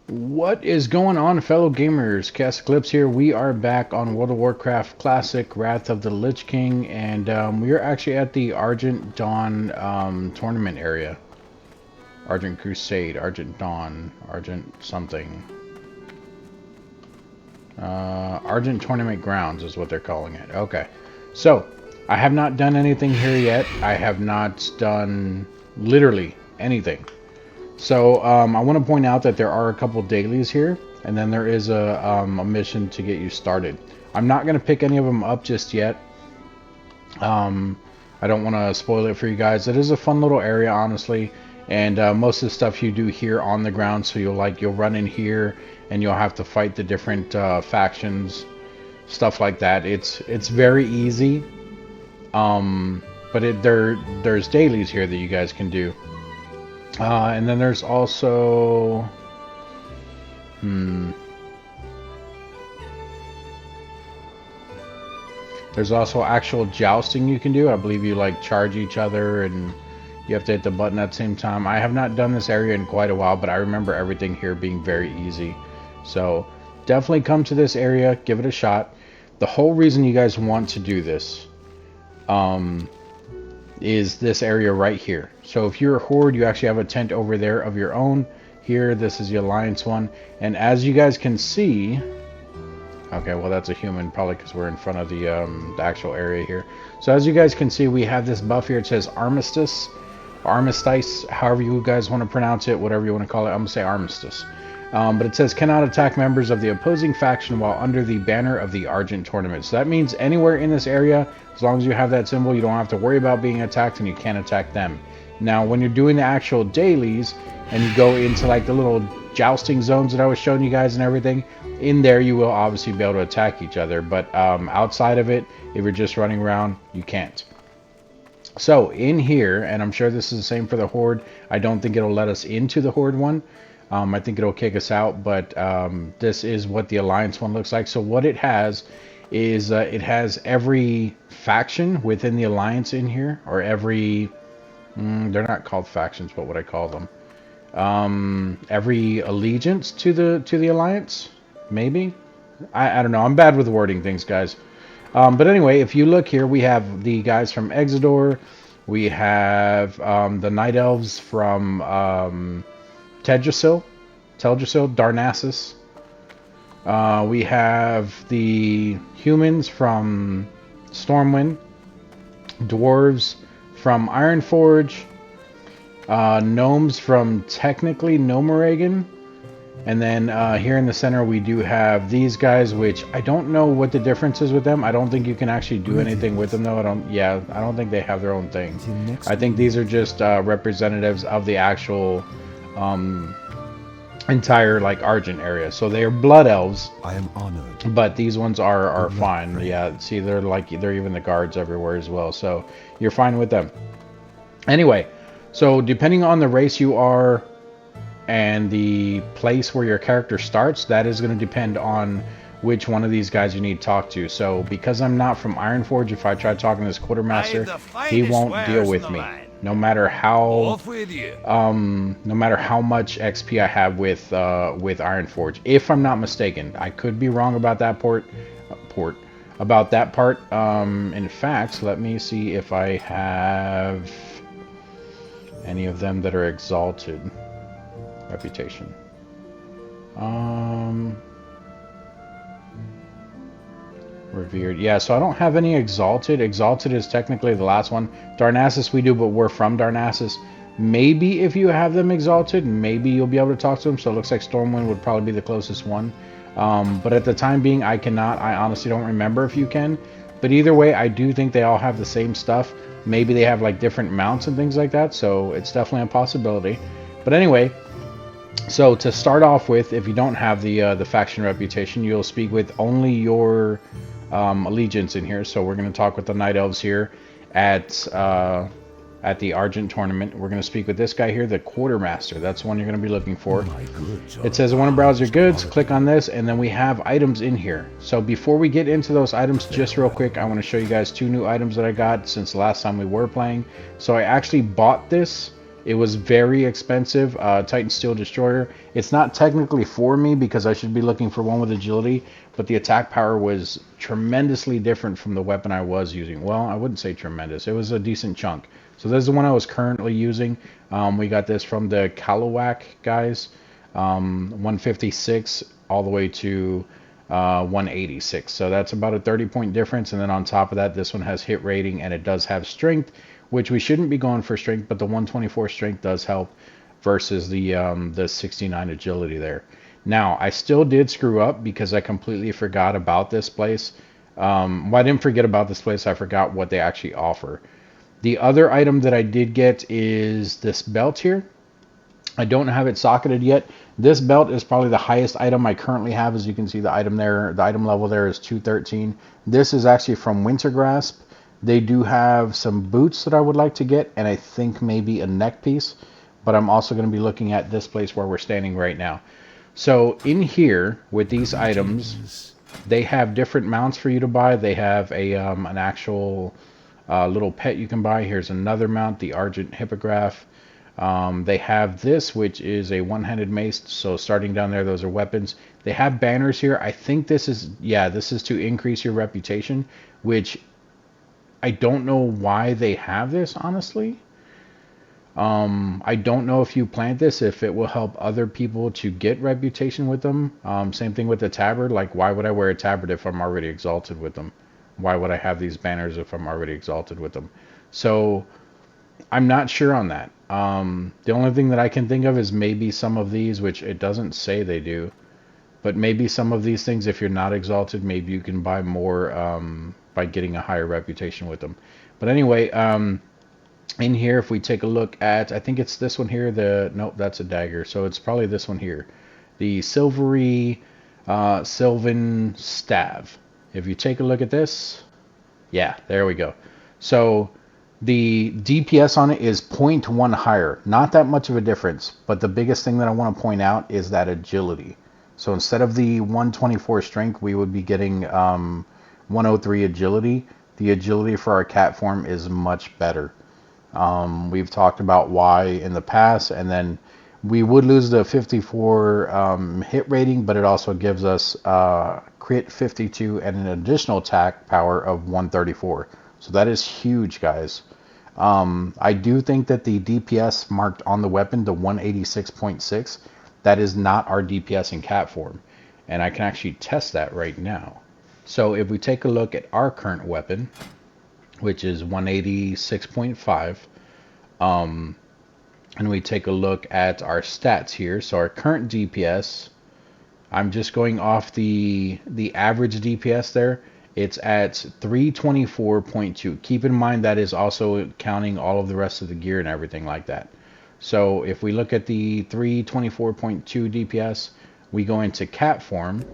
What is going on, fellow gamers? ChaosEclipse here. We are back on World of Warcraft Classic, Wrath of the Lich King, and we are actually at the Argent Dawn tournament area. Argent Crusade, Argent Dawn, Argent something. Argent Tournament Grounds is what they're calling it. Okay. So, I have not done anything here yet. I have not done literally anything. So I want to point out that there are a couple dailies here, and then there is a mission to get you started. I'm not going to pick any of them up just yet. I don't want to spoil it for you guys. It is a fun little area, honestly, and most of the stuff you do here on the ground. So you'll run in here, and you'll have to fight the different factions, stuff like that. It's very easy, but there's dailies here that you guys can do. And then there's also... There's also actual jousting you can do. I believe you like charge each other and you have to hit the button at the same time. I have not done this area in quite a while, but I remember everything here being very easy. So definitely come to this area, give it a shot. The whole reason you guys want to do this is this area right here. So if you're a horde, you actually have a tent over there of your own. Here, this is the alliance one, and as you guys can see, okay, well that's a human, probably because we're in front of the actual area here. So as you guys can see, we have this buff here. It says armistice, armistice, however you guys want to pronounce it, whatever you want to call it. I'm gonna say armistice. But it says cannot attack members of the opposing faction while under the banner of the Argent tournament. So that means anywhere in this area, as long as you have that symbol, you don't have to worry about being attacked, and you can't attack them. Now, when you're doing the actual dailies and you go into like the little jousting zones that I was showing you guys and everything, in there you will obviously be able to attack each other. But outside of it, if you're just running around, you can't. So in here, and I'm sure this is the same for the horde, I don't think it'll let us into the horde one. I think it'll kick us out, but this is what the alliance one looks like. So what it has is it has every faction within the alliance in here, or every they're not called factions. What would I call them? Every allegiance to the alliance, maybe. I don't know. I'm bad with wording things, guys. But anyway, if you look here, we have the guys from Exodore. We have the Night Elves from Teldrassil, Darnassus. We have the humans from Stormwind, dwarves from Ironforge, gnomes from technically Gnomeregan, and then here in the center we do have these guys, which I don't know what the difference is with them. I don't think you can actually do anything with them though. I don't think they have their own thing. I think these are just representatives of the actual entire like Argent area. So they are blood elves. I am honored. But these ones are fine. Yeah, see, they're even the guards everywhere as well. So you're fine with them. Anyway, so depending on the race you are and the place where your character starts, that is going to depend on which one of these guys you need to talk to. So because I'm not from Ironforge, if I try talking to this quartermaster, he won't deal with me. No matter how no matter how much XP I have with Ironforge, if I'm not mistaken. I could be wrong about that about that part. In fact, let me see if I have any of them that are exalted reputation. Revered. Yeah, so I don't have any exalted. Exalted is technically the last one. Darnassus we do, but we're from Darnassus. Maybe if you have them exalted, maybe you'll be able to talk to them. So it looks like Stormwind would probably be the closest one. But at the time being, I cannot. I honestly don't remember if you can. But either way, I do think they all have the same stuff. Maybe they have like different mounts and things like that. So it's definitely a possibility. But anyway, so to start off with, if you don't have the faction reputation, you'll speak with only your allegiance in here. So we're going to talk with the Night Elves here at the Argent tournament. We're going to speak with this guy here, the Quartermaster. That's the one you're going to be looking for. It says I want to browse your goods. Click on this, and then we have items in here. So before we get into those items, just real quick, I want to show you guys 2 new items that I got since the last time we were playing. So I actually bought this It was very expensive. Titan Steel Destroyer. It's not technically for me because I should be looking for one with agility, but the attack power was tremendously different from the weapon I was using. Well, I wouldn't say tremendous. It was a decent chunk. So this is the one I was currently using. We got this from the Kalawak guys. 156 all the way to 186. So that's about a 30-point difference. And then on top of that, this one has hit rating and it does have strength, which we shouldn't be going for strength, but the 124 strength does help versus the 69 agility there. Now, I still did screw up because I completely forgot about this place. Well, I didn't forget about this place. I forgot what they actually offer. The other item that I did get is this belt here. I don't have it socketed yet. This belt is probably the highest item I currently have. As you can see, the item there, the item level there is 213. This is actually from Wintergrasp. They do have some boots that I would like to get, and I think maybe a neck piece. But I'm also going to be looking at this place where we're standing right now. So in here with these items, they have different mounts for you to buy. They have a an actual little pet you can buy. Here's another mount, the Argent Hippogriff. They have this, which is a one-handed mace. So starting down there, those are weapons. They have banners here. I think this is, yeah, this is to increase your reputation, which I don't know why they have this, honestly. I don't know if you plant this, if it will help other people to get reputation with them. Same thing with the tabard. Like, why would I wear a tabard if I'm already exalted with them? Why would I have these banners if I'm already exalted with them? So I'm not sure on that. The only thing that I can think of is maybe some of these, which it doesn't say they do, but maybe some of these things, if you're not exalted, maybe you can buy more by getting a higher reputation with them. But anyway, in here, if we take a look at, I think it's this one here, nope, that's a dagger, so it's probably this one here, the silvery sylvan staff. If you take a look at this, yeah, there we go. So the DPS on it is 0.1 higher. Not that much of a difference, but the biggest thing that I want to point out is that agility. So instead of the 124 strength, we would be getting 103 agility. The agility for our cat form is much better. We've talked about why in the past, and then we would lose the 54 hit rating, but it also gives us crit 52 and an additional attack power of 134. So that is huge, guys. I do think that the DPS marked on the weapon, the 186.6, that is not our DPS in cat form. And I can actually test that right now. So if we take a look at our current weapon, which is 186.5, and we take a look at our stats here. So our current DPS, I'm just going off the average DPS there. It's at 324.2. Keep in mind that is also counting all of the rest of the gear and everything like that. So if we look at the 324.2 DPS, we go into cat form,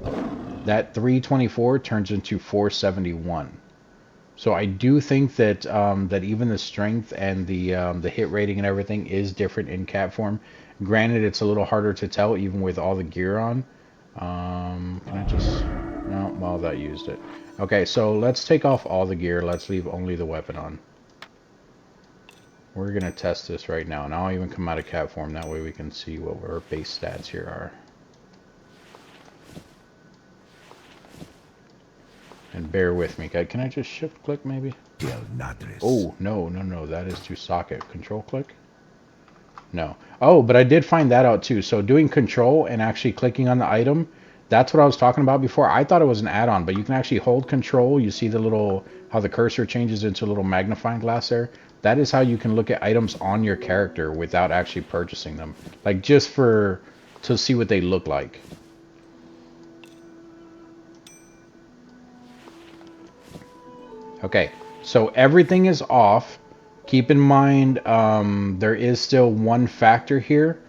that 324 turns into 471. So I do think that that even the strength and the hit rating and everything is different in cat form. Granted, it's a little harder to tell even with all the gear on. Can I just... No, well, that used it. Okay, so let's take off all the gear. Let's leave only the weapon on. We're going to test this right now. And I'll even come out of cat form. That way we can see what our base stats here are. And bear with me. Can I just shift click maybe? Oh, no. That is to socket. Control click? No. Oh, but I did find that out too. So doing control and actually clicking on the item, that's what I was talking about before. I thought it was an add-on, but you can actually hold control. You see the little, how the cursor changes into a little magnifying glass there. That is how you can look at items on your character without actually purchasing them. Like just to see what they look like. Okay, so everything is off. Keep in mind, there is still one factor here.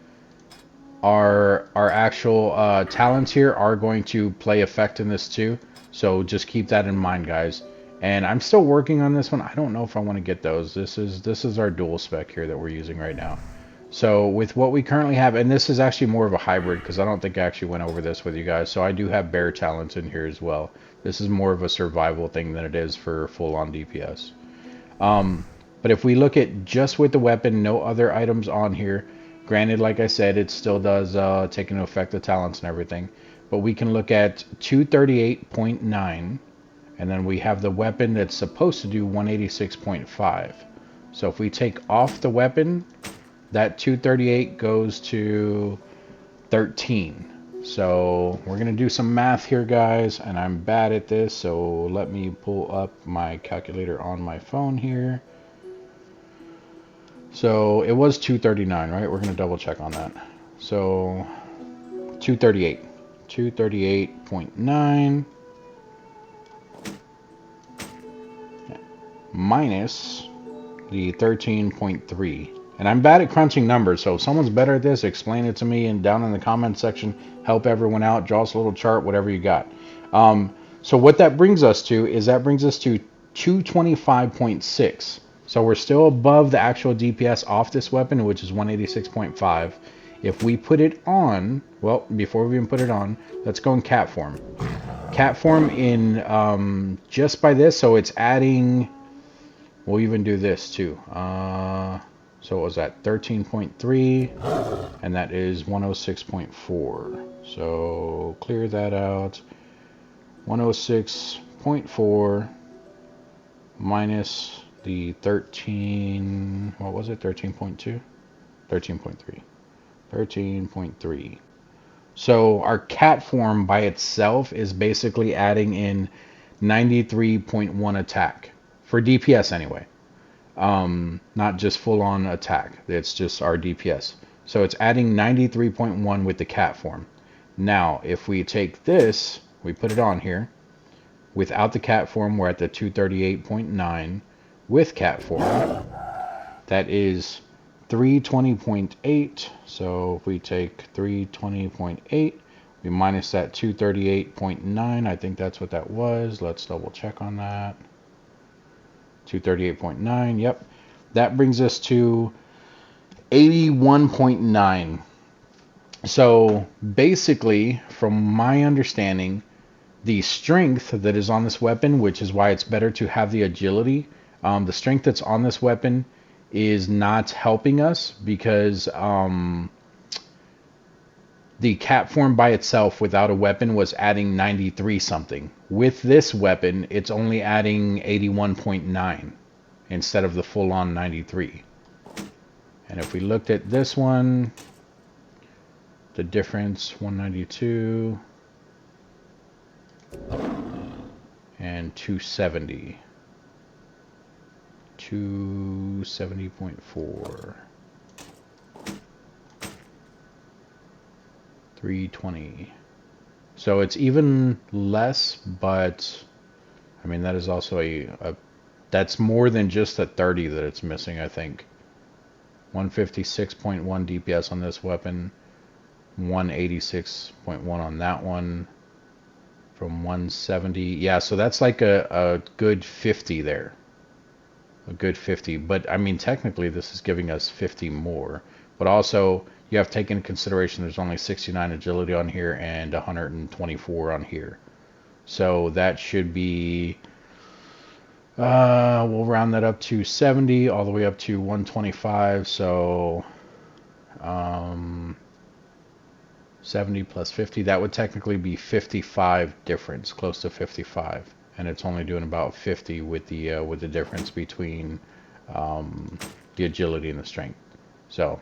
Our actual talents here are going to play effect in this too. So just keep that in mind, guys. And I'm still working on this one. I don't know if I want to get those. This is our dual spec here that we're using right now. So with what we currently have, and this is actually more of a hybrid because I don't think I actually went over this with you guys. So I do have bear talents in here as well. This is more of a survival thing than it is for full-on DPS. But if we look at just with the weapon, no other items on here, granted, like I said, it still does take into effect the talents and everything. But we can look at 238.9, and then we have the weapon that's supposed to do 186.5. So if we take off the weapon, that 238 goes to 13. So we're going to do some math here, guys, and I'm bad at this, so let me pull up my calculator on my phone here. So it was 239, right? We're going to double check on that. So 238. 238.9 minus the 13.3. And I'm bad at crunching numbers, so if someone's better at this, explain it to me and down in the comment section. Help everyone out. Draw us a little chart, whatever you got. So what that brings us to is 225.6. So we're still above the actual DPS off this weapon, which is 186.5. If we put it on, well, before we even put it on, let's go in cat form. Cat form in just by this, so it's adding. We'll even do this too. So what was that? 13.3, and that is 106.4. So clear that out. 106.4 minus the 13. What was it? 13.2? 13.3. 13.3. So our cat form by itself is basically adding in 93.1 attack for DPS anyway. Not just full on attack. It's just our DPS. So it's adding 93.1 with the cat form. Now, if we take this, we put it on here. Without the cat form, we're at the 238.9. With cat form, that is 320.8. So if we take 320.8, we minus that 238.9. I think that's what that was. Let's double check on that. 238.9. Yep. That brings us to 81.9. So basically, from my understanding, the strength that is on this weapon, which is why it's better to have the agility, the strength that's on this weapon is not helping us because the cat form by itself without a weapon was adding 93 something. With this weapon, it's only adding 81.9 instead of the full on 93. And if we looked at this one, the difference 192 and 270. 270.4. 320. So it's even less, but I mean that is also a that's more than just a 30 that it's missing, I think. 156.1 DPS on this weapon, 186.1 on that one, from 170. Yeah, so that's like a good 50 there. A good 50. But I mean technically this is giving us 50 more. But also you have to take into consideration there's only 69 agility on here and 124 on here. So that should be, we'll round that up to 70 all the way up to 125. So 70 plus 50, that would technically be 55 difference, close to 55. And it's only doing about 50 with the difference between the agility and the strength. So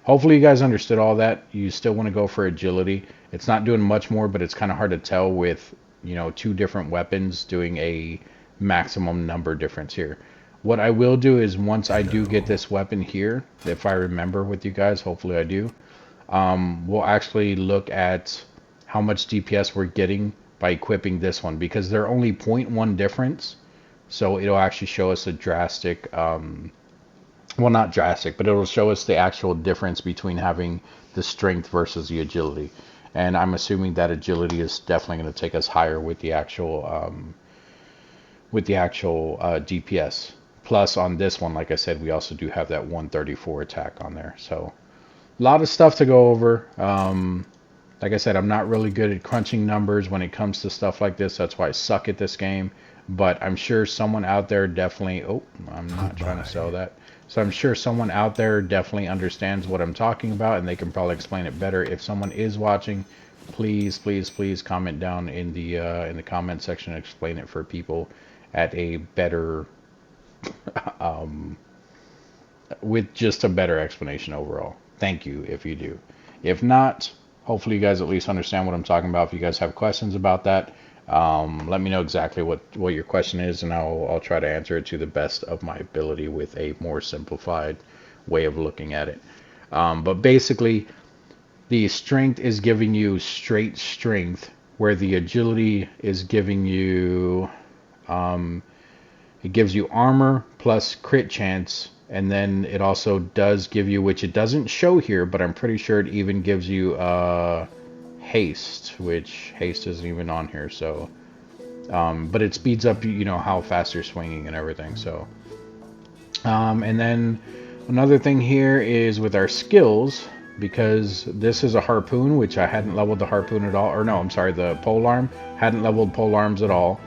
hopefully you guys understood all that. You still want to go for agility. It's not doing much more, but it's kind of hard to tell with, you know, two different weapons doing a maximum number difference here. What I will do is once I do get this weapon here, if I remember with you guys, hopefully I do, we'll actually look at how much DPS we're getting by equipping this one, because they're only 0.1 difference. So it'll actually show us a drastic, well, not drastic, but it'll show us the actual difference between having the strength versus the agility. And I'm assuming that agility is definitely going to take us higher with the actual DPS. Plus on this one, like I said, we also do have that 134 attack on there. So a lot of stuff to go over. Like I said, I'm not really good at crunching numbers when it comes to stuff like this. That's why I suck at this game. but I'm sure someone out there definitely, oh, I'm not trying to sell that. So I'm sure someone out there definitely understands what I'm talking about, and they can probably explain it better. If someone is watching, please, please, please comment down in the comment section and explain it for people at a better, with just a better explanation overall. Thank you if you do. If not, hopefully you guys at least understand what I'm talking about. If you guys have questions about that, let me know exactly what your question is, and I'll try to answer it to the best of my ability with a more simplified way of looking at it. But basically, the strength is giving you straight strength, where the agility is giving you, it gives you armor plus crit chance, and then it also does give you, which it doesn't show here, but I'm pretty sure it even gives you haste, which haste isn't even on here. So, but it speeds up, you know, how fast you're swinging and everything. So, and then another thing here is with our skills, because this is a harpoon, which I hadn't leveled the harpoon at all, or no, I'm sorry, the polearm, hadn't leveled polearms at all.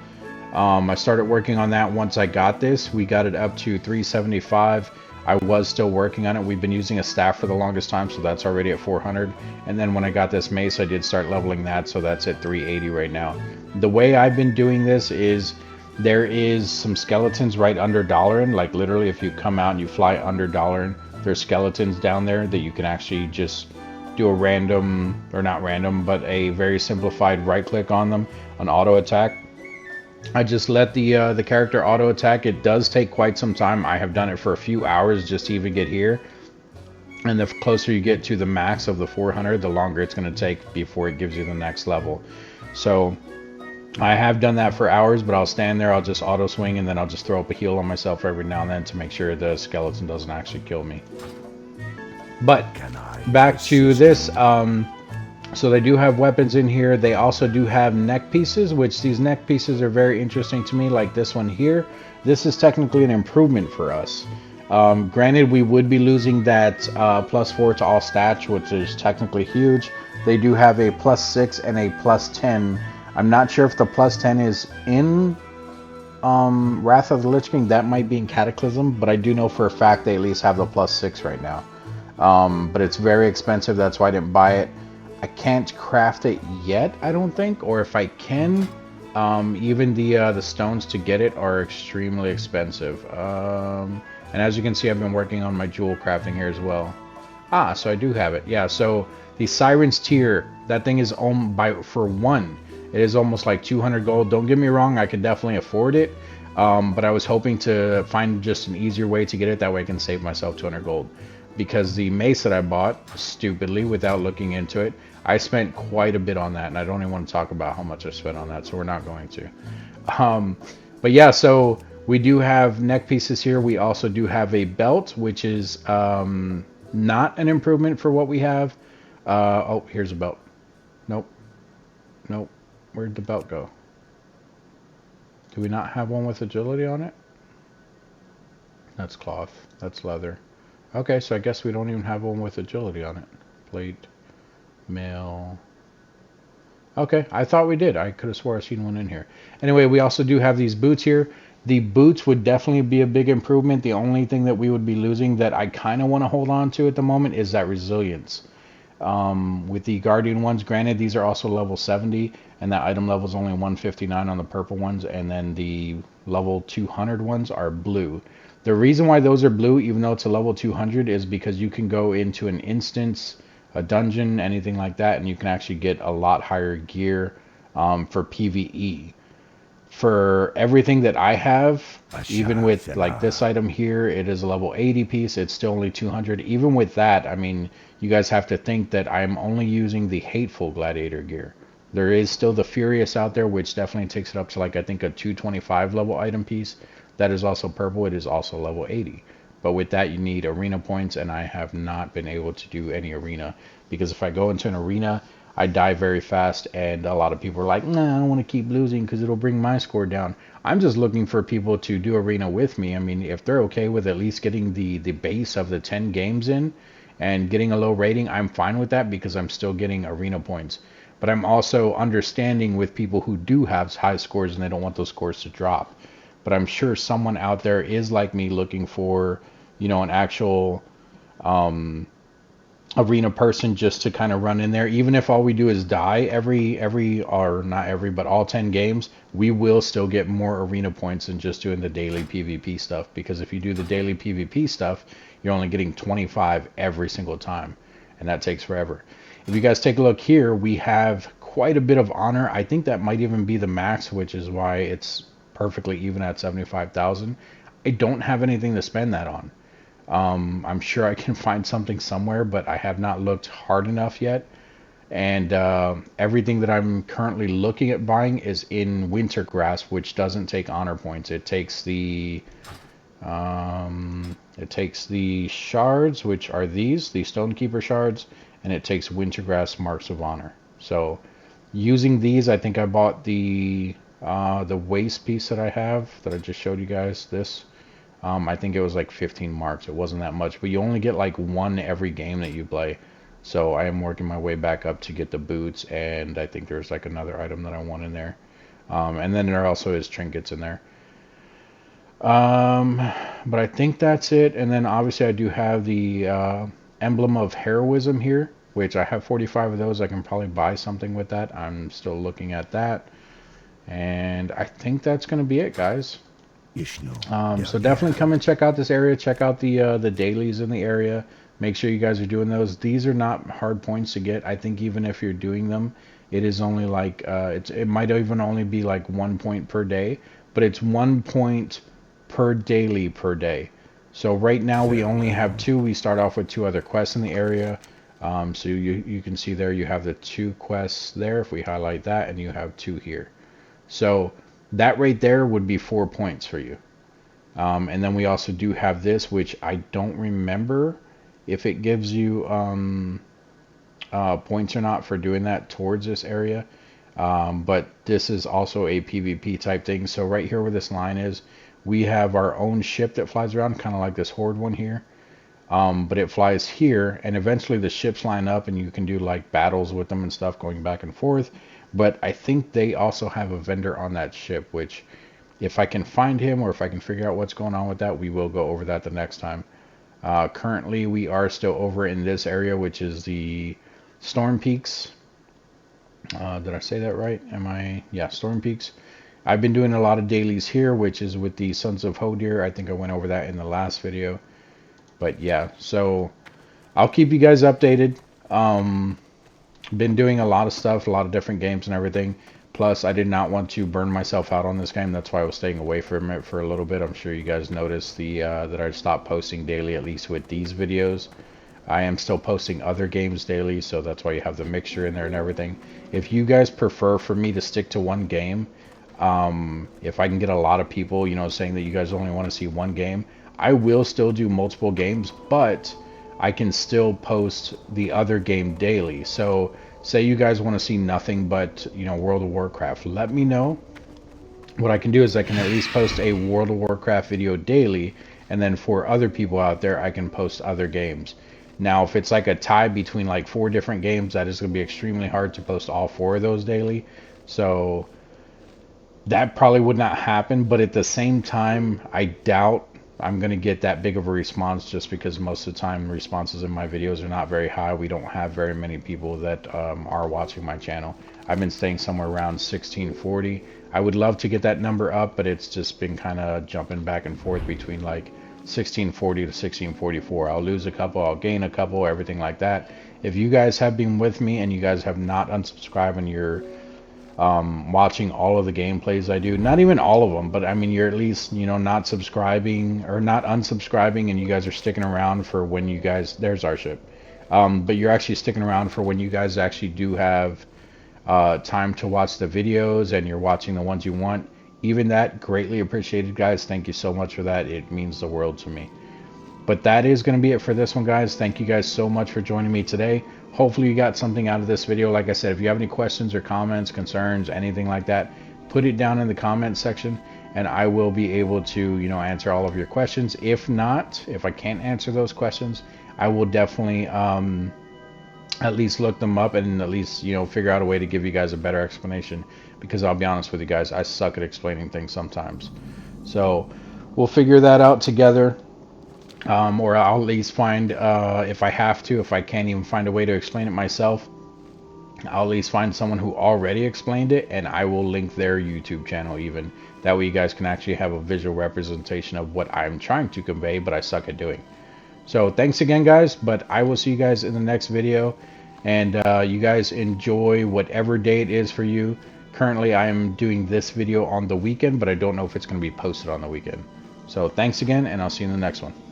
I started working on that once I got this. We got it up to 375. I was still working on it. We've been using a staff for the longest time, so that's already at 400. And then when I got this mace, I did start leveling that, so that's at 380 right now. The way I've been doing this is there is some skeletons right under Dalaran. Like literally, if you come out and you fly under Dalaran, there's skeletons down there that you can actually just do a random, or not random, but a very simplified right click on them, an auto attack. I just let the character auto attack. It does take quite some time. I have done it for a few hours just to even get here. And the closer you get to the max of the 400, the longer it's going to take before it gives you the next level. So I have done that for hours, but I'll stand there, I'll just auto swing, and then I'll just throw up a heal on myself every now and then to make sure the skeleton doesn't actually kill me. But back to this, so they do have weapons in here. They also do have neck pieces, which these neck pieces are very interesting to me, like this one here. This is technically an improvement for us. Granted, we would be losing that +4 to all stats, which is technically huge. They do have a +6 and a +10. I'm not sure if the +10 is in Wrath of the Lich King. That might be in Cataclysm, but I do know for a fact they at least have the +6 right now. But it's very expensive, that's why I didn't buy it. I can't craft it yet, I don't think, or if I can, even the stones to get it are extremely expensive. And as you can see, I've been working on my jewel crafting here as well. Ah, so I do have it. Yeah, so the Siren's Tear, that thing is for one, it is almost like 200 gold. Don't get me wrong, I can definitely afford it, but I was hoping to find just an easier way to get it. That way I can save myself 200 gold. Because the mace that I bought, stupidly, without looking into it, I spent quite a bit on that, and I don't even want to talk about how much I spent on that, so we're not going to. But yeah, so we do have neck pieces here. We also do have a belt, which is not an improvement for what we have. Oh, here's a belt. Nope. Nope. Where'd the belt go? Do we not have one with agility on it? That's cloth. That's leather. Okay, so I guess we don't even have one with agility on it. Plate. Mail. Okay, I thought we did. I could have swore I've seen one in here. Anyway, we also do have these boots here. The boots would definitely be a big improvement. The only thing that we would be losing that I kind of want to hold on to at the moment is that resilience. With the Guardian ones, granted, these are also level 70, and that item level is only 159 on the purple ones, and then the level 200 ones are blue. The reason why those are blue, even though it's a level 200, is because you can go into an instance, a dungeon, anything like that, and you can actually get a lot higher gear for PvE. For everything that I have, even with like this item here, it is a level 80 piece, it's still only 200. Even with that, I mean, you guys have to think that I'm only using the Hateful Gladiator gear. There is still the Furious out there, which definitely takes it up to like, I think, a 225 level item piece. That is also purple, it is also level 80. But with that, you need arena points, and I have not been able to do any arena. Because if I go into an arena, I die very fast, and a lot of people are like, nah, I don't want to keep losing because it'll bring my score down. I'm just looking for people to do arena with me. I mean, if they're okay with at least getting the base of the 10 games in and getting a low rating, I'm fine with that because I'm still getting arena points. but I'm also understanding with people who do have high scores and they don't want those scores to drop. But I'm sure someone out there is like me looking for, you know, an actual arena person just to kind of run in there. Even if all we do is die every or not every, but all 10 games, we will still get more arena points than just doing the daily PvP stuff. Because if you do the daily PvP stuff, you're only getting 25 every single time, and that takes forever. If you guys take a look here, we have quite a bit of honor. I think that might even be the max, which is why it's perfectly even at 75,000. I don't have anything to spend that on. I'm sure I can find something somewhere, but I have not looked hard enough yet. And everything that I'm currently looking at buying is in winter grass, which doesn't take honor points. It takes the shards, which are the Stonekeeper shards, and it takes wintergrass marks of honor. So using these, I think I bought the waist piece that I have that I just showed you guys. This. I think it was like 15 marks. It wasn't that much, but you only get like one every game that you play. So I am working my way back up to get the boots, and I think there's like another item that I want in there. And then there also is trinkets in there. But I think that's it. And then obviously I do have the emblem of heroism here, which I have 45 of those. I can probably buy something with that. I'm still looking at that. And I think that's going to be it, guys. So definitely come and check out this area. Check out the dailies in the area. Make sure you guys are doing those. These are not hard points to get. I think even if you're doing them, it is only like it might even only be like 1 point per day, but it's 1 point per daily per day. So right now we only have 2. We start off with 2 other quests in the area. So you can see there you have the 2 quests there. If we highlight that, and you have 2 here. So that right there would be 4 points for you. And then we also do have this, which I don't remember if it gives you points or not for doing that towards this area. But this is also a PvP type thing. So right here where this line is, we have our own ship that flies around, kind of like this horde one here. But it flies here, and eventually the ships line up, and you can do like battles with them and stuff going back and forth. But I think they also have a vendor on that ship, which if I can find him or if I can figure out what's going on with that, we will go over that the next time. Currently, we are still over in this area, which is the Storm Peaks. Did I say that right? Yeah, Storm Peaks. I've been doing a lot of dailies here, which is with the Sons of Hodir. I think I went over that in the last video. But yeah, so I'll keep you guys updated. Been doing a lot of stuff, a lot of different games and everything. Plus, I did not want to burn myself out on this game. That's why I was staying away from it for a little bit. I'm sure you guys noticed that I stopped posting daily, at least with these videos. I am still posting other games daily, so that's why you have the mixture in there and everything. If you guys prefer for me to stick to one game, if I can get a lot of people, you know, saying that you guys only want to see one game, I will still do multiple games, but I can still post the other game daily. So say you guys want to see nothing but, you know, World of Warcraft, let me know. What I can do is I can at least post a World of Warcraft video daily, and then for other people out there, I can post other games. Now, if it's like a tie between like 4 different games, that is going to be extremely hard to post all 4 of those daily. So that probably would not happen, but at the same time, I doubt I'm going to get that big of a response, just because most of the time responses in my videos are not very high. We don't have very many people that are watching my channel. I've been staying somewhere around 1640. I would love to get that number up, but it's just been kind of jumping back and forth between like 1640 to 1644. I'll lose a couple, I'll gain a couple, everything like that. If you guys have been with me and you guys have not unsubscribed and you're watching all of the gameplays I do, not even all of them, but I mean, you're at least, you know, not subscribing or not unsubscribing, and you guys are sticking around for when you guys, there's our ship, but you're actually sticking around for when you guys actually do have time to watch the videos, and you're watching the ones you want. Even that, greatly appreciated, guys. Thank you so much for that. It means the world to me. But that is going to be it for this one, guys. Thank you guys so much for joining me today. Hopefully you got something out of this video. Like I said, if you have any questions or comments, concerns, anything like that, put it down in the comment section, and I will be able to, you know, answer all of your questions. If not, if I can't answer those questions, I will definitely at least look them up and at least, you know, figure out a way to give you guys a better explanation, because I'll be honest with you guys, I suck at explaining things sometimes. So we'll figure that out together. Or I'll at least find, if I have to, if I can't even find a way to explain it myself, I'll at least find someone who already explained it, and I will link their YouTube channel even. That way you guys can actually have a visual representation of what I'm trying to convey, but I suck at doing. So thanks again, guys, but I will see you guys in the next video, and you guys enjoy whatever day it is for you. Currently, I am doing this video on the weekend, but I don't know if it's going to be posted on the weekend. So thanks again, and I'll see you in the next one.